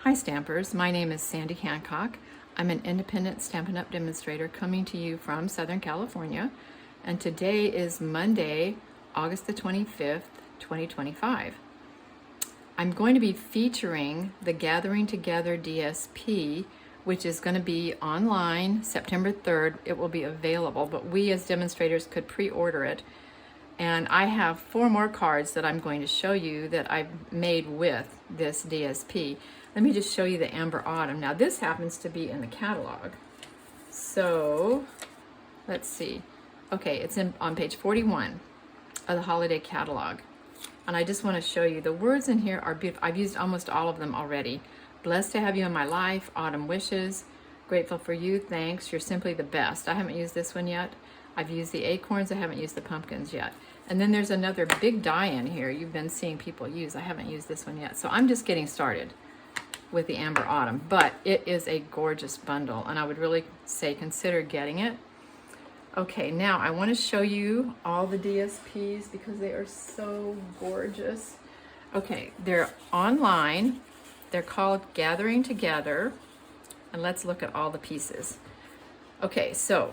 Hi Stampers, my name is Sandy Hancock. I'm an independent Stampin' Up! Demonstrator coming to you from Southern California, and today is Monday, August the 25th, 2025. I'm going to be featuring the Gathering Together DSP, which is going to be online September 3rd. It will be available, but we as demonstrators could pre-order it. And I have 4 more cards that I'm going to show you that I've made with this DSP. Let me just show you the Amber Autumn. Now this happens to be in the catalog. So let's see. Okay, it's on page 41 of the holiday catalog. And I just want to show you the words in here are beautiful. I've used almost all of them already. Blessed to have you in my life, autumn wishes, grateful for you, thanks, you're simply the best. I haven't used this one yet. I've used the acorns, I haven't used the pumpkins yet. And then there's another big die in here you've been seeing people use. I haven't used this one yet. So I'm just getting started with the Amber Autumn, but it is a gorgeous bundle and I would really say consider getting it. Okay, now I want to show you all the DSPs because they are so gorgeous. Okay, they're online. They're called Gathering Together, and let's look at all the pieces. Okay, so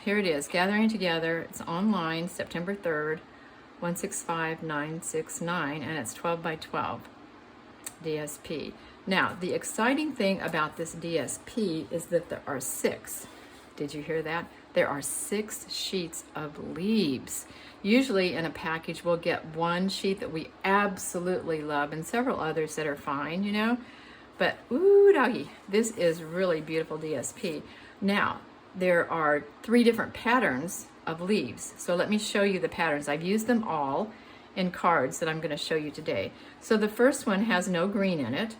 here it is, Gathering Together. It's online, September 3rd, 165969, and it's 12 by 12 DSP. Now, the exciting thing about this DSP is that there are 6. Did you hear that? There are 6 sheets of leaves. Usually in a package we'll get 1 sheet that we absolutely love and several others that are fine, you know. But ooh doggy, this is really beautiful DSP. Now, there are 3 different patterns of leaves. So let me show you the patterns. I've used them all in cards that I'm going to show you today. So the first one has no green in it.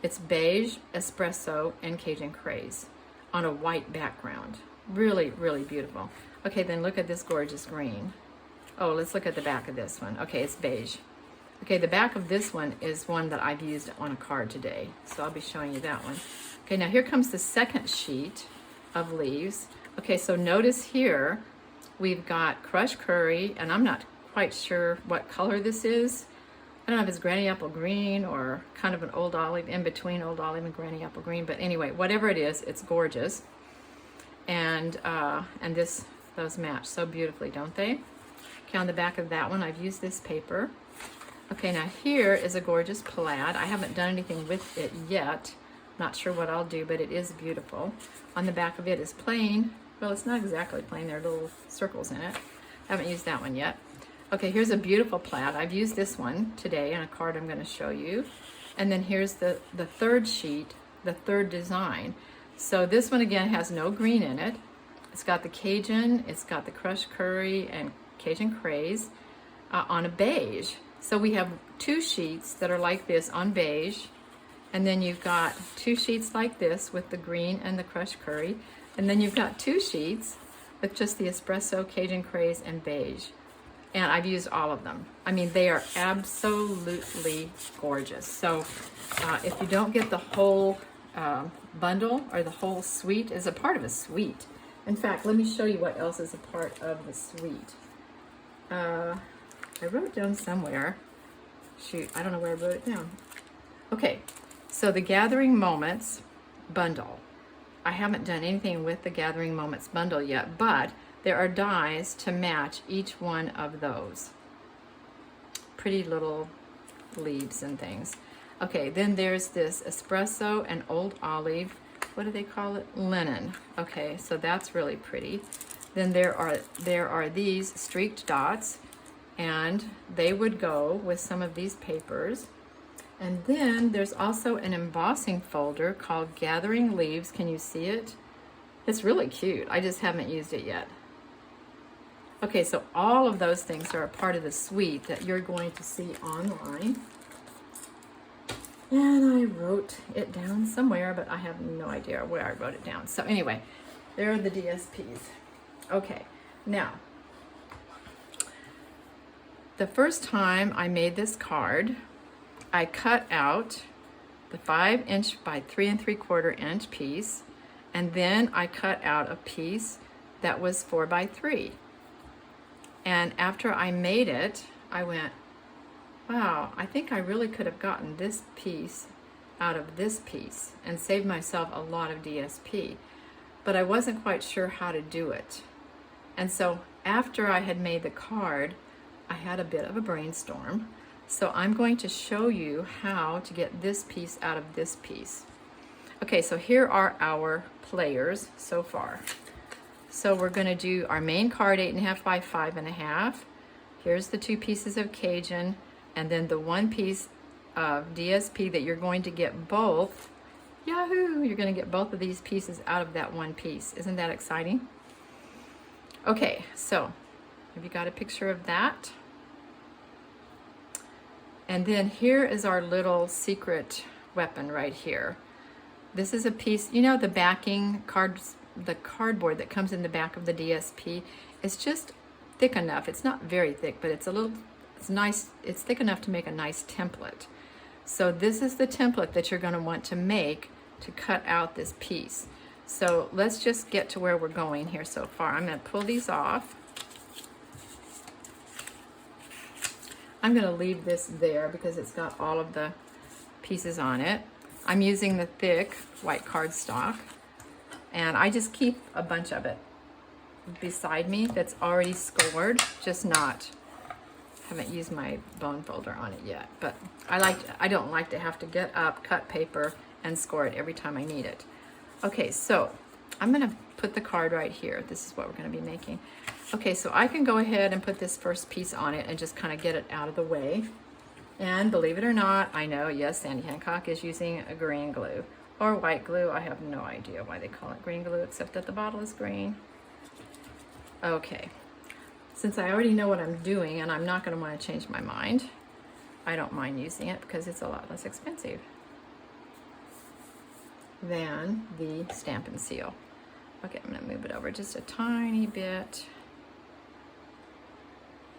It's beige, espresso, and Cajun craze on a white background. Really, really beautiful. Okay, then look at this gorgeous green. Oh, let's look at the back of this one. Okay, it's beige. Okay, the back of this one is one that I've used on a card today. So I'll be showing you that one. Okay, now here comes the second sheet of leaves. Okay, so notice here we've got crushed curry, and I'm not quite sure what color this is. I don't know if it's granny apple green or kind of an old olive, in between old olive and granny apple green, but anyway, whatever it is, it's gorgeous. And those match so beautifully, don't they? Okay, on the back of that one, I've used this paper. Okay, now here is a gorgeous plaid. I haven't done anything with it yet. Not sure what I'll do, but it is beautiful. On the back of it is plain. Well, it's not exactly plain. There are little circles in it. Haven't used that one yet. Okay, here's a beautiful plaid. I've used this one today in a card I'm going to show you. And then here's the third sheet, the third design. So this one again has no green in it. It's got the Cajun, it's got the crushed curry and Cajun craze on a beige. So we have 2 sheets that are like this on beige, and then you've got 2 sheets like this with the green and the crushed curry, and then you've got 2 sheets with just the espresso, Cajun craze, and beige. And I've used all of them. I mean, they are absolutely gorgeous. So if you don't get the whole bundle or the whole suite, is a part of a suite. In fact, let me show you what else is a part of the suite. I wrote it down somewhere. Shoot, I don't know where I wrote it down. Okay, so the Gathering Moments bundle. I haven't done anything with the Gathering Moments bundle yet, but there are dies to match each one of those. Pretty little leaves and things. Okay, then there's this espresso and old olive. What do they call it? Linen. Okay, so that's really pretty. Then there are these streaked dots, and they would go with some of these papers. And then there's also an embossing folder called Gathering Leaves. Can you see it? It's really cute. I just haven't used it yet. Okay, so all of those things are a part of the suite that you're going to see online. And I wrote it down somewhere, but I have no idea where I wrote it down. So anyway, there are the DSPs. Okay, now, the first time I made this card, I cut out the 5" by 3 3/4 inch piece, and then I cut out a piece that was 4 by 3. And after I made it, I went, wow, I think I really could have gotten this piece out of this piece and save myself a lot of DSP. But I wasn't quite sure how to do it. And so after I had made the card, I had a bit of a brainstorm. So I'm going to show you how to get this piece out of this piece. Okay, so here are our players so far. So we're going to do our main card, 8.5 by 5.5. Here's the 2 pieces of Cajun, and then the 1 piece of DSP that you're going to get both. Yahoo! You're going to get both of these pieces out of that 1 piece. Isn't that exciting? Okay, so have you got a picture of that? And then here is our little secret weapon right here. This is a piece, you know, the backing cards, the cardboard that comes in the back of the DSP is just thick enough. It's not very thick, but it's nice. It's thick enough to make a nice template. So this is the template that you're going to want to make to cut out this piece. So let's just get to where we're going here so far. I'm going to pull these off. I'm going to leave this there because it's got all of the pieces on it. I'm using the thick white cardstock, and I just keep a bunch of it beside me that's already scored, just haven't used my bone folder on it yet, but I don't like to have to get up, cut paper, and score it every time I need it. Okay, so I'm gonna put the card right here. This is what we're gonna be making. Okay, so I can go ahead and put this first piece on it and just kind of get it out of the way. And believe it or not, I know, yes, Sandy Hancock is using a green glue or white glue. I have no idea why they call it green glue, except that the bottle is green. Okay, since I already know what I'm doing and I'm not going to want to change my mind, I don't mind using it because it's a lot less expensive than the stamp and seal. Okay, I'm going to move it over just a tiny bit,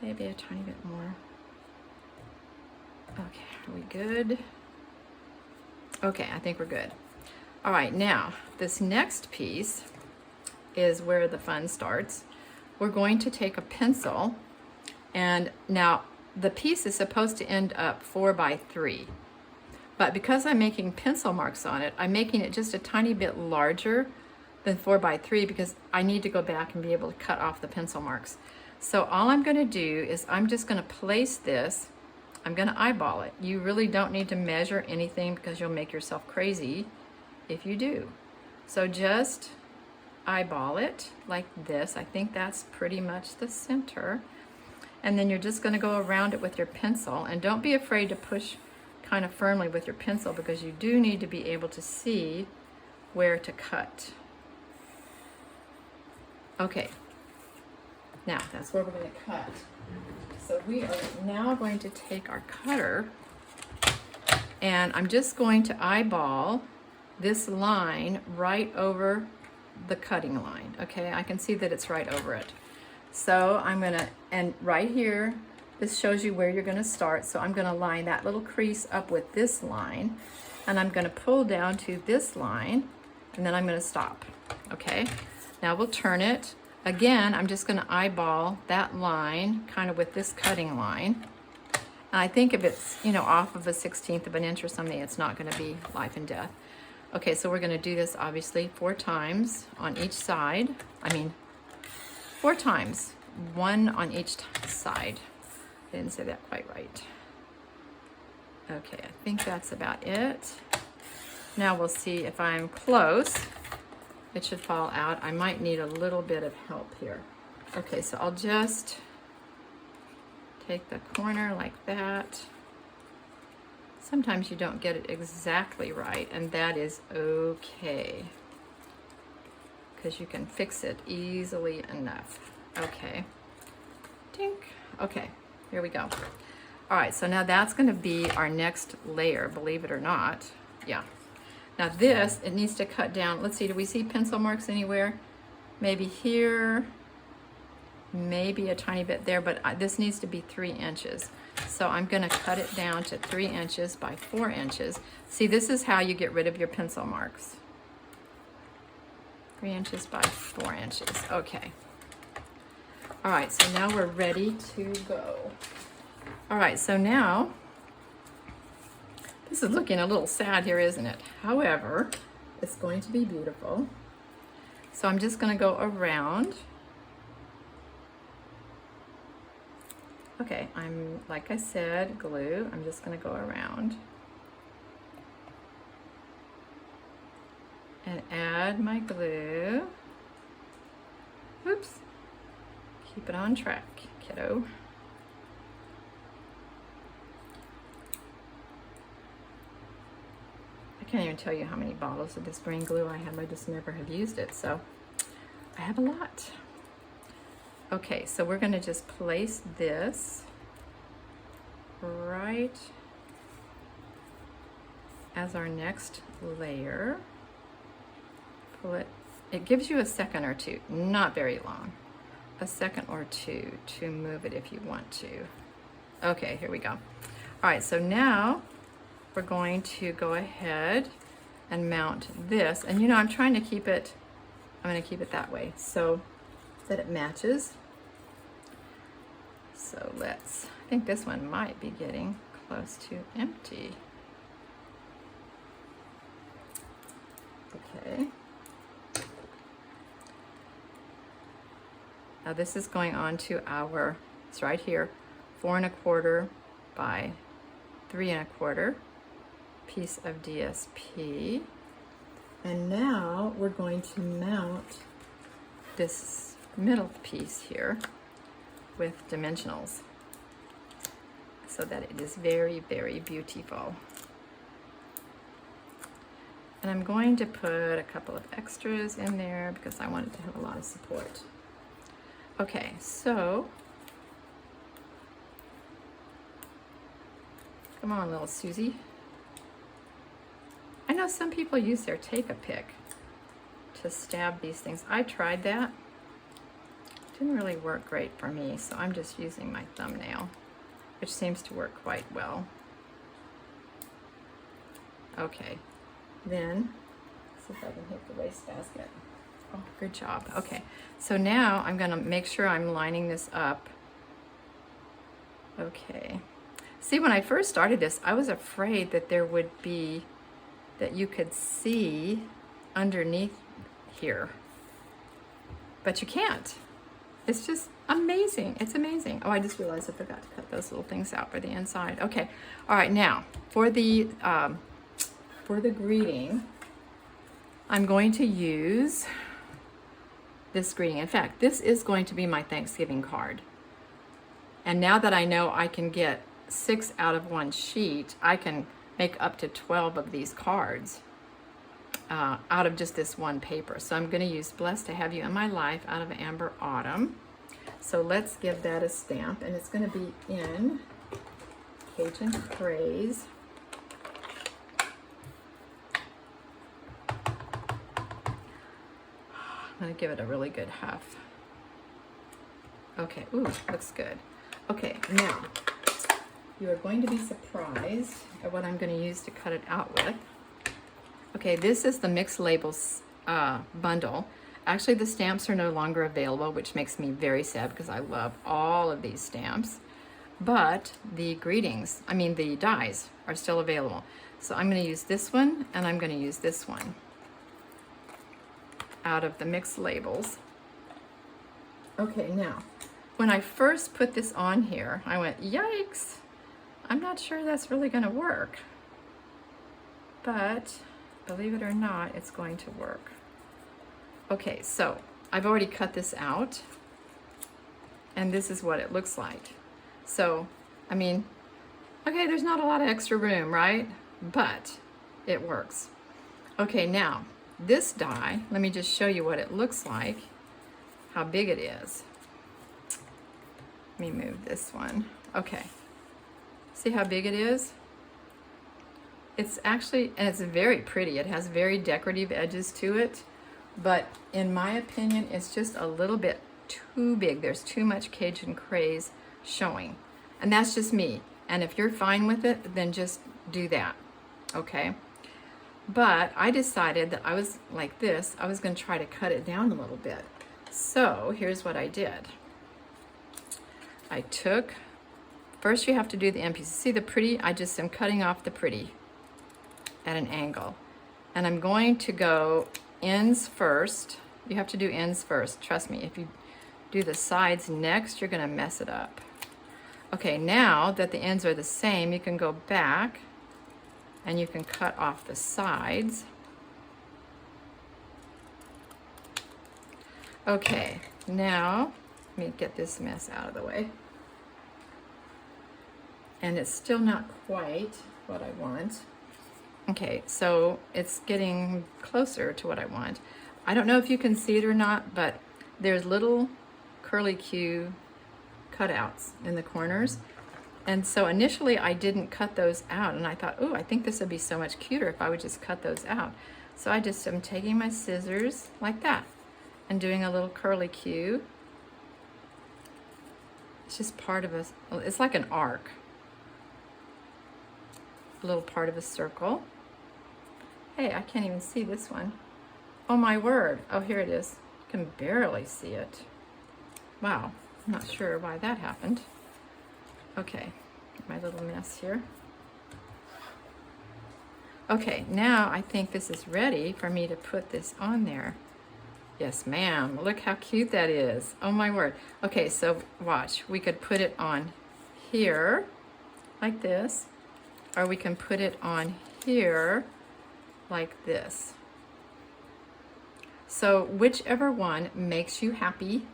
maybe a tiny bit more. Okay, are we good? Okay, I think we're good. All right, now this next piece is where the fun starts. We're going to take a pencil, and now the piece is supposed to end up 4 by 3, but because I'm making pencil marks on it, I'm making it just a tiny bit larger than 4 by 3 because I need to go back and be able to cut off the pencil marks. So all I'm going to do is I'm just going to place this. I'm going to eyeball it. You really don't need to measure anything because you'll make yourself crazy if you do. So just eyeball it like this. I think that's pretty much the center. And then you're just going to go around it with your pencil. And don't be afraid to push kind of firmly with your pencil because you do need to be able to see where to cut. Okay. Now that's where we're going to cut. So we are now going to take our cutter, and I'm just going to eyeball this line right over the cutting line. Okay, I can see that it's right over it. So I'm gonna, and right here, this shows you where you're gonna start. So I'm gonna line that little crease up with this line, and I'm gonna pull down to this line, and then I'm gonna stop. Okay, now we'll turn it. Again, I'm just gonna eyeball that line kind of with this cutting line. And I think if it's, you know, off of a 1/16 of an inch or something, it's not gonna be life and death. Okay, so we're gonna do this obviously 4 times on each side. I mean, 4 times, 1 on each side. I didn't say that quite right. Okay, I think that's about it. Now we'll see if I'm close. It should fall out. I might need a little bit of help here. Okay, so I'll just take the corner like that. Sometimes you don't get it exactly right, and that is okay, because you can fix it easily enough. Okay, tink. Okay, here we go. All right, so now that's going to be our next layer, believe it or not. Yeah. Now this, it needs to cut down. Let's see, do we see pencil marks anywhere? Maybe here, maybe a tiny bit there, but this needs to be 3 inches. So I'm gonna cut it down to 3 inches by 4 inches. See, this is how you get rid of your pencil marks. 3 inches by 4 inches, okay. All right, so now we're ready to go. All right, so now, This is looking a little sad here, isn't it? However, it's going to be beautiful. So I'm just going to go around. Okay, like I said, glue. I'm just going to go around and add my glue. Oops. Keep it on track, kiddo. I can't even tell you how many bottles of this green glue I have. I just never have used it, so I have a lot. Okay, so we're going to just place this right as our next layer. Pull it. It gives you a second or two, not very long. A second or two to move it if you want to. Okay, here we go. All right, so now we're going to go ahead and mount this. And you know, I'm going to keep it that way so that it matches. So I think this one might be getting close to empty. Okay. Now this is going on to it's right here, 4 1/4 by 3 1/4 piece of DSP. And now we're going to mount this middle piece here with dimensionals so that it is very, very beautiful. And I'm going to put a couple of extras in there because I want it to have a lot of support. Okay, so come on, little Susie. I know some people use their take-a-pick to stab these things. I tried that. Didn't really work great for me, so I'm just using my thumbnail, which seems to work quite well. Okay, then see if I can hit the wastebasket. Oh, good job. Okay, so now I'm going to make sure I'm lining this up. Okay. See, when I first started this, I was afraid that that you could see underneath here. But you can't. It's just amazing. It's amazing. Oh, I just realized I forgot to cut those little things out for the inside. Okay. All right, now for the greeting, I'm going to use this greeting. In fact, this is going to be my Thanksgiving card. And now that I know I can get 6 out of 1 sheet, I can make up to 12 of these cards out of just this one paper. So I'm going to use Blessed to Have You in My Life out of Amber Autumn. So let's give that a stamp, and it's going to be in Cajun Craze. I'm going to give it a really good huff. Okay, ooh, looks good. Okay, now you are going to be surprised at what I'm going to use to cut it out with. Okay, this is the Mixed Labels bundle. Actually, the stamps are no longer available, which makes me very sad because I love all of these stamps. But the the dies are still available. So I'm going to use this one, and I'm going to use this one out of the Mixed Labels. Okay, now, when I first put this on here, I went, yikes, I'm not sure that's really going to work. But believe it or not, it's going to work. Okay, so I've already cut this out, and this is what it looks like. So, okay, there's not a lot of extra room, right? But it works. Okay, now, this die, let me just show you what it looks like, how big it is. Let me move this one. Okay, see how big it is? It's actually, and it's very pretty. It has very decorative edges to it, but in my opinion, it's just a little bit too big. There's too much Cajun Craze showing, and that's just me. And if you're fine with it, then just do that, okay? But I decided that I was like this, I was going to try to cut it down a little bit. So here's what I did. I took, first you have to do the end pieces. See the pretty? I just am cutting off the pretty at an angle. And I'm going to go ends first. You have to do ends first. Trust me, if you do the sides next, you're gonna mess it up. Okay, now that the ends are the same, you can go back and you can cut off the sides. Okay, now let me get this mess out of the way. And it's still not quite what I want. Okay, so it's getting closer to what I want. I don't know if you can see it or not, but there's little curly Q cutouts in the corners. And so initially I didn't cut those out, and I thought, oh, I think this would be so much cuter if I would just cut those out. So I just am taking my scissors like that and doing a little curly Q. It's just part of it's like an arc. A little part of a circle. Hey, I can't even see this one. Oh my word. Oh, here it is. You can barely see it. Wow, I'm not sure why that happened. Okay, my little mess here. Okay, now I think this is ready for me to put this on there. Yes, ma'am. Look how cute that is. Oh my word. Okay, so watch. We could put it on here, like this, or we can put it on here, like this. So whichever one makes you happy,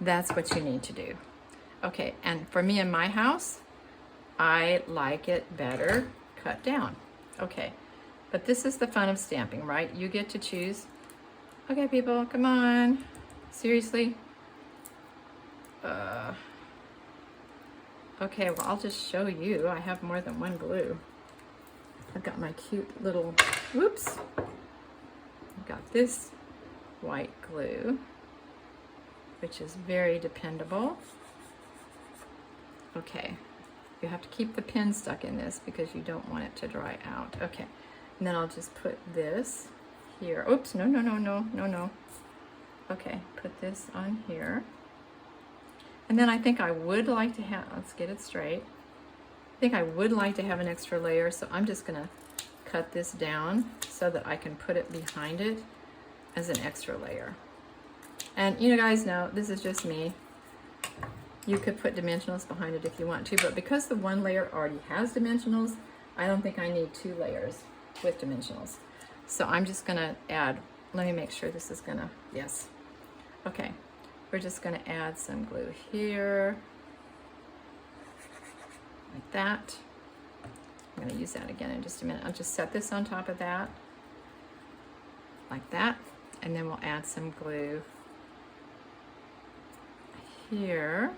that's what you need to do. Okay, and for me in my house, I like it better cut down. Okay, but this is the fun of stamping, right? You get to choose. Okay, people, come on. Seriously? Okay, well, I'll just show you. I have more than one glue. I've got my cute little, whoops. I've got this white glue, which is very dependable. Okay, you have to keep the pin stuck in this because you don't want it to dry out. Okay, and then I'll just put this here. Oops, no, no, no, no, no, no. Okay, put this on here. And then I think I would like to have, let's get it straight. I think I would like to have an extra layer, so I'm just gonna cut this down so that I can put it behind it as an extra layer. And you guys know, this is just me. You could put dimensionals behind it if you want to, but because the one layer already has dimensionals, I don't think I need two layers with dimensionals. So I'm just gonna add, let me make sure this is gonna, yes. Okay, we're just gonna add some glue here, like that. I'm gonna use that again in just a minute. I'll just set this on top of that, like that, and then we'll add some glue here.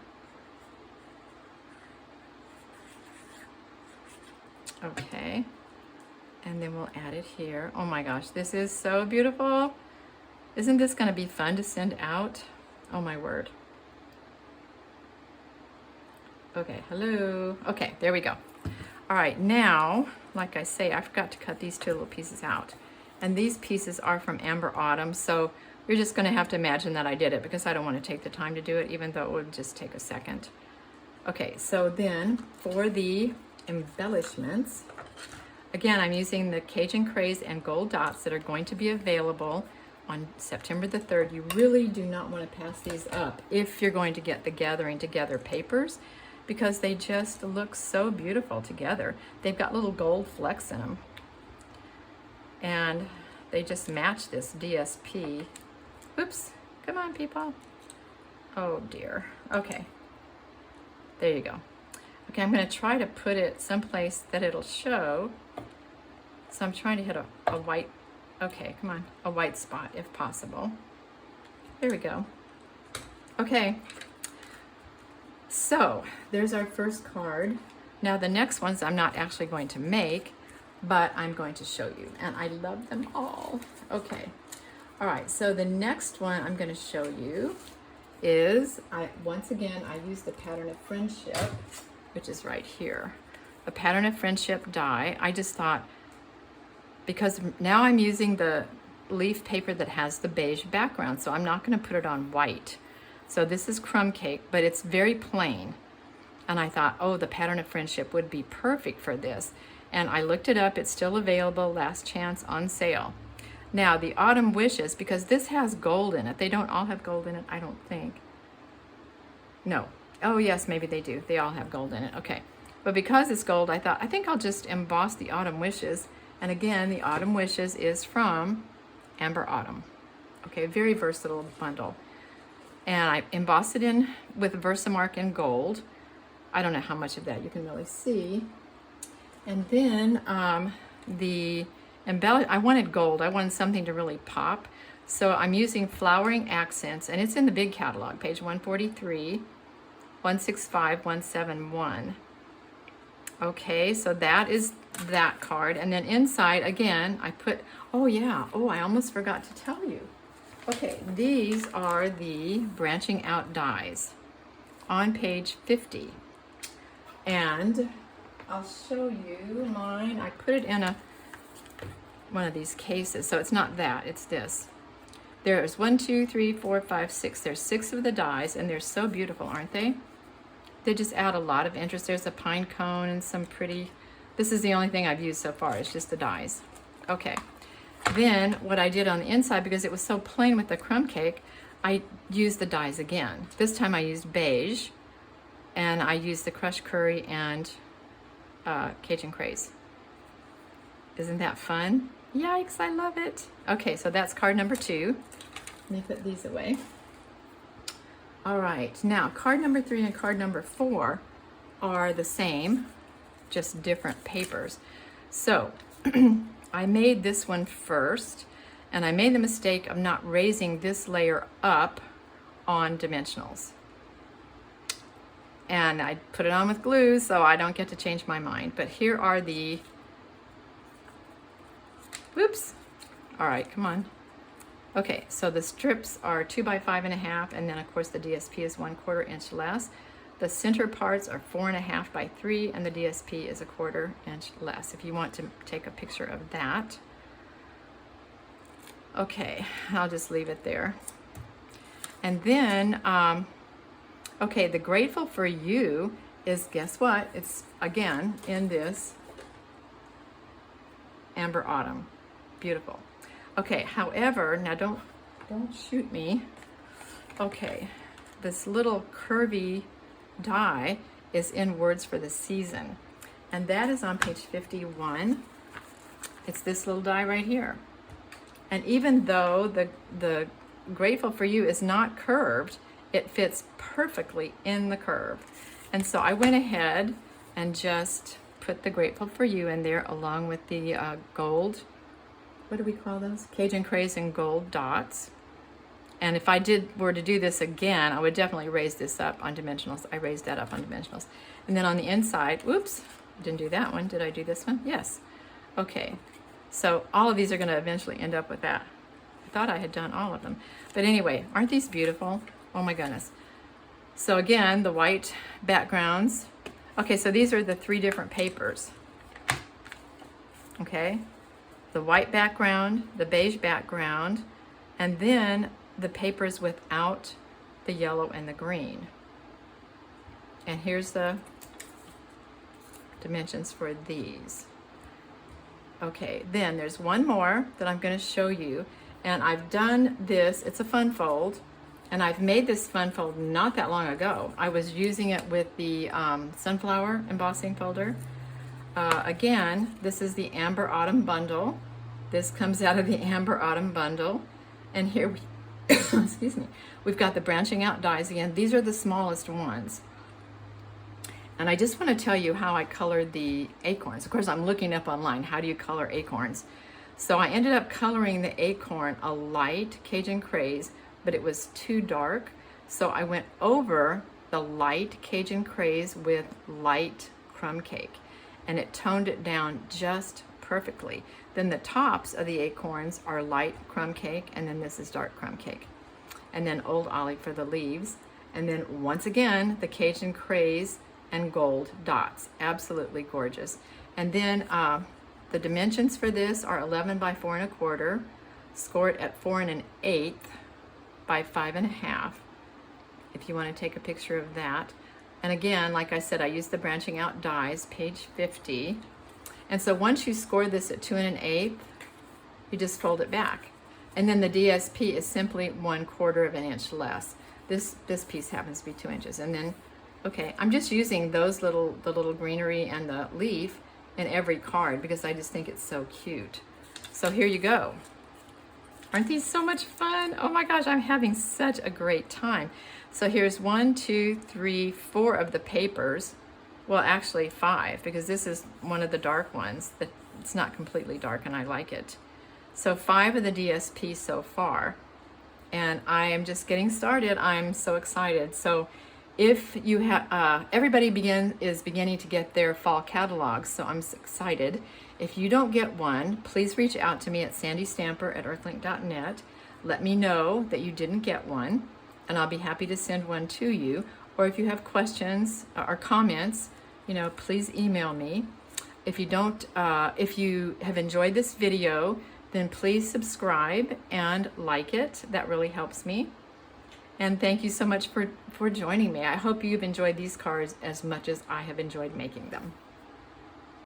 Okay, and then we'll add it here. Oh my gosh, this is so beautiful. Isn't this gonna be fun to send out? Oh my word. Okay, hello. Okay, there we go. All right, now, like I say, I forgot to cut these two little pieces out. And these pieces are from Amber Autumn, so you're just gonna have to imagine that I did it because I don't wanna take the time to do it, even though it would just take a second. Okay, so then for the embellishments, again, I'm using the Cajun Craze and gold dots that are going to be available on September the 3rd. You really do not want to pass these up if you're going to get the Gathering Together papers, because they just look so beautiful together. They've got little gold flecks in them. And they just match this DSP. Oops, come on people. Oh dear, okay. There you go. Okay, I'm gonna try to put it someplace that it'll show. So I'm trying to hit a white, okay, come on, a white spot if possible. There we go. Okay, so there's our first card. Now the next ones I'm not actually going to make, but I'm going to show you, and I love them all. Okay, all right, so the next one I'm gonna show you is, once again, I use the Pattern of Friendship, which is right here. A Pattern of Friendship die. I just thought, because now I'm using the leaf paper that has the beige background, so I'm not gonna put it on white. So this is Crumb Cake, but it's very plain. And I thought, oh, the Pattern of Friendship would be perfect for this. And I looked it up, it's still available, last chance, on sale. Now the Autumn Wishes, because this has gold in it, they don't all have gold in it, I don't think. No. Oh yes, maybe they do. They all have gold in it. Okay. But because it's gold, I thought, I think I'll just emboss the Autumn Wishes. And again, the Autumn Wishes is from Amber Autumn. Okay, very versatile bundle. And I embossed it in with Versamark in gold. I don't know how much of that you can really see. And then the I wanted gold. I wanted something to really pop. So I'm using Flowering Accents, and it's in the big catalog, page 143, 165, 171. Okay, so that is that card. And then inside, again, I put, oh yeah, oh, I almost forgot to tell you. Okay, these are the branching out dies on page 50. And I'll show you mine. I put it in one of these cases, so it's not that, it's this. There's 1, 2, 3, 4, 5, 6. There's 6 of the dies, and they're so beautiful, aren't they? They just add a lot of interest. There's a pine cone and some pretty, this is the only thing I've used so far, it's just the dies. Okay, then what I did on the inside, because it was so plain with the crumb cake, I used the dies again. This time I used beige, and I used the crushed curry and Cajun Craze. Isn't that fun? Yikes, I love it. Okay, so that's card number 2. Let me put these away. All right, now card number 3 and card number 4 are the same, just different papers. So I made this one first, and I made the mistake of not raising this layer up on dimensionals. And I put it on with glue, so I don't get to change my mind. But here are the, whoops. All right, come on. Okay, so the strips are 2 by 5.5, and then of course the DSP is 1/4 inch less. The center parts are 4.5 by 3, and the DSP is 1/4 inch less, if you want to take a picture of that. Okay, I'll just leave it there. And then, okay, the Grateful for You is, guess what? It's, again, in this Amber Autumn. Beautiful. Okay, however, now don't shoot me. Okay, this little curvy die is in Words for the Season, and that is on page 51. It's this little die right here. And even though the Grateful for You is not curved, it fits perfectly in the curve. And so I went ahead and just put the Grateful for You in there along with the gold, what do we call those? Cajun Craze and gold dots. And if I were to do this again, I would definitely raise this up on dimensionals. I raised that up on dimensionals. And then on the inside, whoops, didn't do that one. Did I do this one? Yes. Okay. So all of these are going to eventually end up with that. I thought I had done all of them. But anyway, aren't these beautiful? Oh my goodness. So again, the white backgrounds. Okay, so these are the 3 different papers. Okay. The white background, the beige background, and then the papers without the yellow and the green. And here's the dimensions for these. Okay, then there's one more that I'm going to show you, and I've done this, it's a fun fold, and I've made this fun fold not that long ago. I was using it with the sunflower embossing folder. Again, this is the Amber Autumn bundle. This comes out of the Amber Autumn bundle. And here we, excuse me, we've got the branching out dies again. These are the smallest ones. And I just want to tell you how I colored the acorns. Of course, I'm looking up online, how do you color acorns? So I ended up coloring the acorn a light Cajun Craze, but it was too dark. So I went over the light Cajun Craze with light crumb cake, and it toned it down just perfectly. Then the tops of the acorns are light crumb cake, and then this is dark crumb cake. And then Old Olive for the leaves. And then once again, the Cajun Craze and gold dots. Absolutely gorgeous. And then the dimensions for this are 11 by 4 1/4, scored at 4 1/8 by 5 1/2, if you want to take a picture of that. And again, like I said, I used the branching out dies, page 50. And so once you score this at 2 1/8, you just fold it back. And then the DSP is simply 1/4 of an inch less. This piece happens to be 2 inches. And then, okay, I'm just using the little greenery and the leaf in every card because I just think it's so cute. So here you go. Aren't these so much fun? Oh my gosh, I'm having such a great time. So here's 1, 2, 3, 4 of the papers. Well, actually 5, because this is one of the dark ones. It's not completely dark and I like it. So 5 of the DSP so far. And I am just getting started. I'm so excited. So if you have, everybody is beginning to get their fall catalogs, so I'm excited. If you don't get one, please reach out to me at sandystamper@earthlink.net. Let me know that you didn't get one, and I'll be happy to send one to you. Or if you have questions or comments, please email me. If you have enjoyed this video, then please subscribe and like it. That really helps me. And thank you so much for joining me. I hope you've enjoyed these cards as much as I have enjoyed making them.